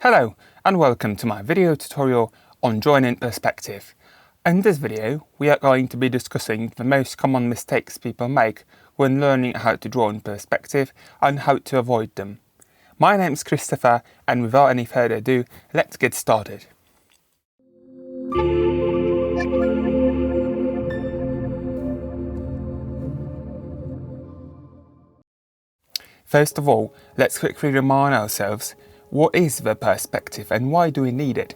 Hello and welcome to my video tutorial on drawing in perspective. In this video we are going to be discussing the most common mistakes people make when learning how to draw in perspective and how to avoid them. My name is Christopher, and without any further ado, let's get started. First of all, let's quickly remind ourselves, what is the perspective and why do we need it?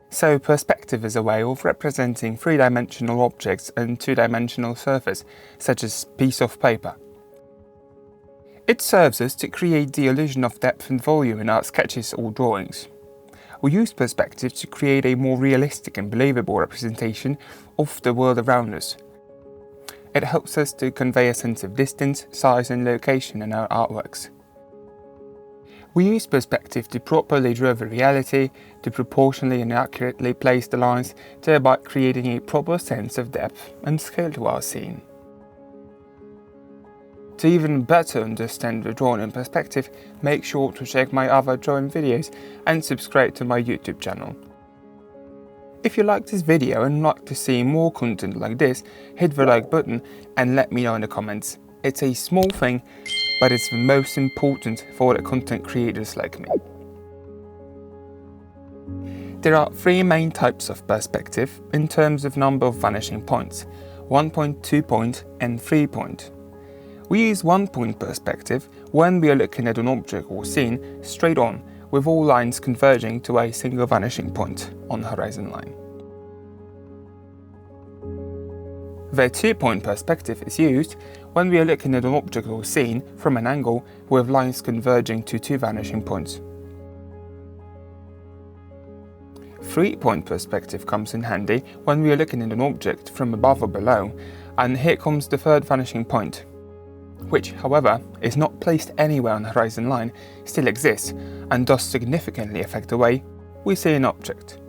So perspective is a way of representing three-dimensional objects and two-dimensional surface, such as a piece of paper. It serves us to create the illusion of depth and volume in our sketches or drawings. We use perspective to create a more realistic and believable representation of the world around us. It helps us to convey a sense of distance, size and location in our artworks. We use perspective to properly draw the reality, to proportionally and accurately place the lines, thereby creating a proper sense of depth and scale to our scene. To even better understand the drawing in perspective, make sure to check my other drawing videos and subscribe to my YouTube channel. If you like this video and like to see more content like this, hit the like button and let me know in the comments. It's a small thing, but it's the most important for the content creators like me. There are three main types of perspective in terms of number of vanishing points: 1 point, 2 point and 3 point. We use 1 point perspective when we are looking at an object or scene straight on, with all lines converging to a single vanishing point on the horizon line. The 2 point perspective is used when we are looking at an object or scene from an angle with lines converging to two vanishing points. 3 point perspective comes in handy when we are looking at an object from above or below, and here comes the third vanishing point, which, however, is not placed anywhere on the horizon line, still exists, and does significantly affect the way we see an object.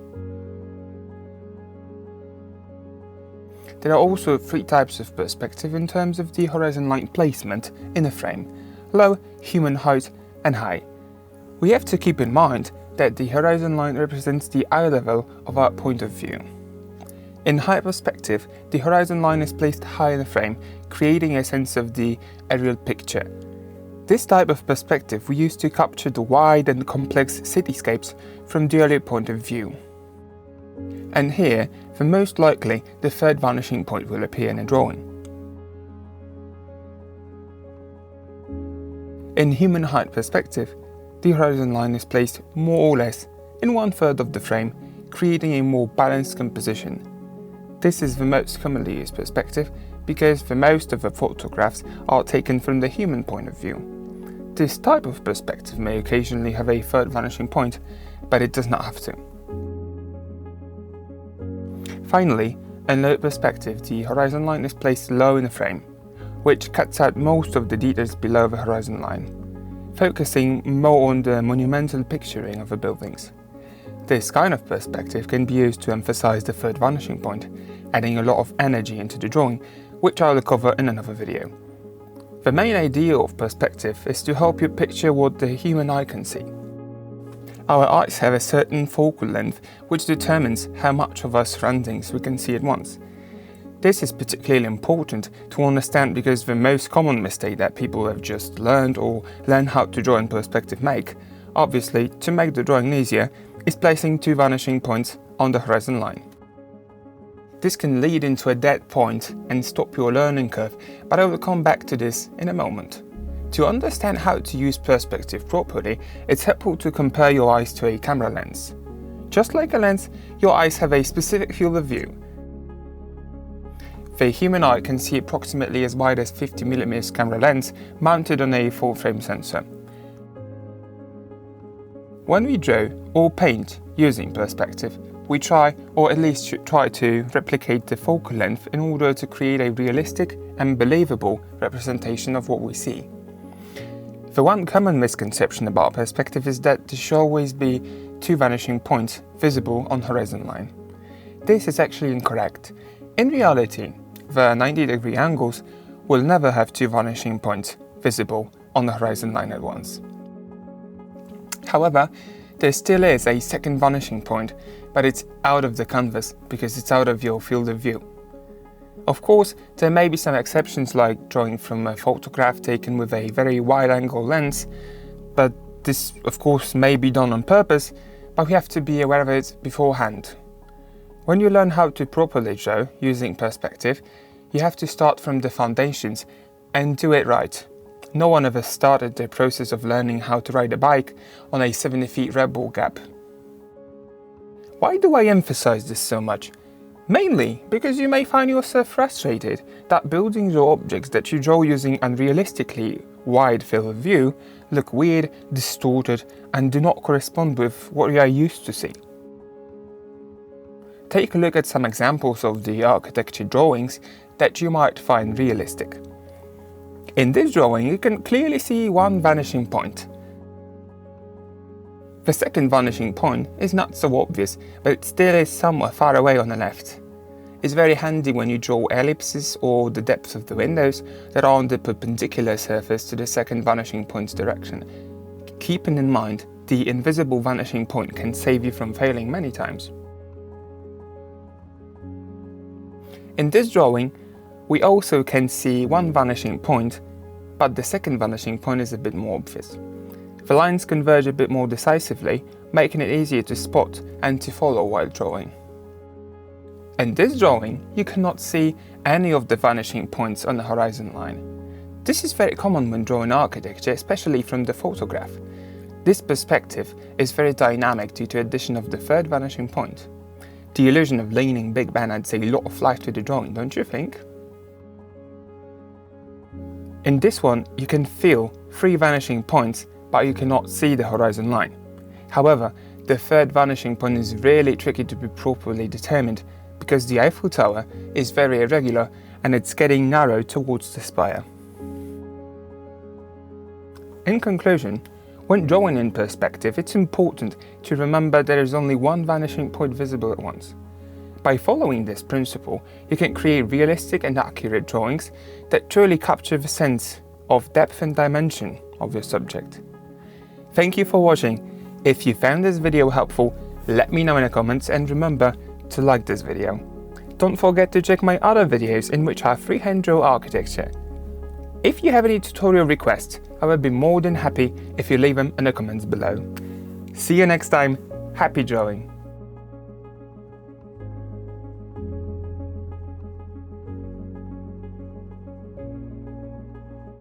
There are also three types of perspective in terms of the horizon line placement in a frame: low, human height and high. We have to keep in mind that the horizon line represents the eye level of our point of view. In high perspective, the horizon line is placed high in the frame, creating a sense of the aerial picture. This type of perspective we use to capture the wide and complex cityscapes from the aerial point of view. And here, the most likely, the third vanishing point will appear in a drawing. In human height perspective, the horizon line is placed more or less in 1/3 of the frame, creating a more balanced composition. This is the most commonly used perspective because the most of the photographs are taken from the human point of view. This type of perspective may occasionally have a third vanishing point, but it does not have to. Finally, in low perspective, the horizon line is placed low in the frame, which cuts out most of the details below the horizon line, focusing more on the monumental picturing of the buildings. This kind of perspective can be used to emphasize the third vanishing point, adding a lot of energy into the drawing, which I will cover in another video. The main idea of perspective is to help you picture what the human eye can see. Our eyes have a certain focal length which determines how much of our surroundings we can see at once. This is particularly important to understand because the most common mistake that people have just learned or learn how to draw in perspective make, obviously to make the drawing easier, is placing two vanishing points on the horizon line. This can lead into a dead point and stop your learning curve, but I will come back to this in a moment. To understand how to use perspective properly, it's helpful to compare your eyes to a camera lens. Just like a lens, your eyes have a specific field of view. The human eye can see approximately as wide as 50mm camera lens mounted on a full-frame sensor. When we draw or paint using perspective, we try, or at least should try to, replicate the focal length in order to create a realistic and believable representation of what we see. The one common misconception about perspective is that there should always be two vanishing points visible on horizon line. This is actually incorrect. In reality, the 90-degree angles will never have two vanishing points visible on the horizon line at once. However, there still is a second vanishing point, but it's out of the canvas because it's out of your field of view. Of course, there may be some exceptions like drawing from a photograph taken with a very wide-angle lens, but this of course may be done on purpose, but we have to be aware of it beforehand. When you learn how to properly draw using perspective, you have to start from the foundations and do it right. No one ever started the process of learning how to ride a bike on a 70 feet Red Bull gap. Why do I emphasize this so much? Mainly because you may find yourself frustrated that buildings or objects that you draw using unrealistically wide field of view look weird, distorted, and do not correspond with what you are used to see. Take a look at some examples of the architecture drawings that you might find realistic. In this drawing, you can clearly see one vanishing point. The second vanishing point is not so obvious, but it still is somewhere far away on the left. It's very handy when you draw ellipses or the depth of the windows that are on the perpendicular surface to the second vanishing point's direction. Keeping in mind, the invisible vanishing point can save you from failing many times. In this drawing, we also can see one vanishing point, but the second vanishing point is a bit more obvious. The lines converge a bit more decisively, making it easier to spot and to follow while drawing. In this drawing, you cannot see any of the vanishing points on the horizon line. This is very common when drawing architecture, especially from the photograph. This perspective is very dynamic due to addition of the third vanishing point. The illusion of leaning Big Ben adds a lot of life to the drawing, don't you think? In this one, you can feel 3 vanishing points, but you cannot see the horizon line. However, the third vanishing point is really tricky to be properly determined because the Eiffel Tower is very irregular and it's getting narrow towards the spire. In conclusion, when drawing in perspective, it's important to remember there is only one vanishing point visible at once. By following this principle, you can create realistic and accurate drawings that truly capture the sense of depth and dimension of your subject. Thank you for watching. If you found this video helpful, let me know in the comments and remember to like this video. Don't forget to check my other videos in which I freehand draw architecture. If you have any tutorial requests, I will be more than happy if you leave them in the comments below. See you next time. Happy drawing!